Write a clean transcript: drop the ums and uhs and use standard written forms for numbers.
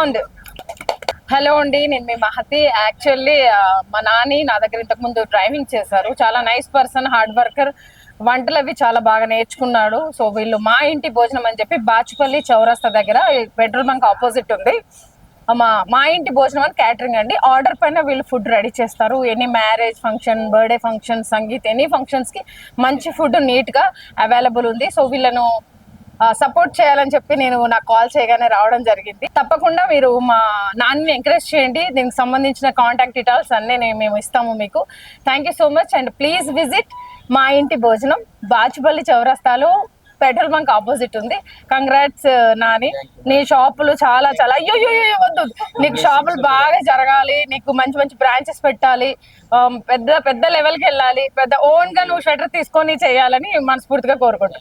బాగుంది. హలో అండి, నేను మీ మహతి. యాక్చువల్లీ మా నాని నా దగ్గర ఇంతకు ముందు డ్రైవింగ్ చేశారు. చాలా నైస్ పర్సన్, హార్డ్ వర్కర్, వంటలు అవి చాలా బాగా నేర్చుకున్నాడు. సో వీళ్ళు మా ఇంటి భోజనం అని చెప్పి బాచుపల్లి చౌరస్తా దగ్గర పెట్రోల్ బంక్ ఆపోజిట్ ఉంది. మా ఇంటి భోజనం అని క్యాటరింగ్ అండి. ఆర్డర్ పైన వీళ్ళు ఫుడ్ రెడీ చేస్తారు. Any marriage function, birthday function, sangeet, any functions కి మంచి ఫుడ్ నీట్ గా అవైలబుల్ ఉంది. సో వీళ్ళను సపోర్ట్ చేయాలని చెప్పి నేను నాకు కాల్ చేయగానే రావడం జరిగింది. తప్పకుండా మీరు మా నాన్నని ఎంకరేజ్ చేయండి. దీనికి సంబంధించిన కాంటాక్ట్ డీటెయిల్స్ అన్నీ మేము ఇస్తాము మీకు. Thank you so much and please visit మా ఇంటి భోజనం, బాచుపల్లి చౌరస్తాలో పెట్రోల్ బంక్ ఆపోజిట్ ఉంది. కంగ్రాట్స్ నాని, నీ షాపులు చాలా చాలా అయ్యో వద్దు, నీకు షాపులు బాగా జరగాలి, నీకు మంచి మంచి బ్రాంచెస్ పెట్టాలి, పెద్ద పెద్ద లెవెల్కి వెళ్ళాలి, పెద్ద ఓన్ గా నువ్వు షటర్ తీసుకొని చేయాలని మనస్ఫూర్తిగా కోరుకుంటున్నాను.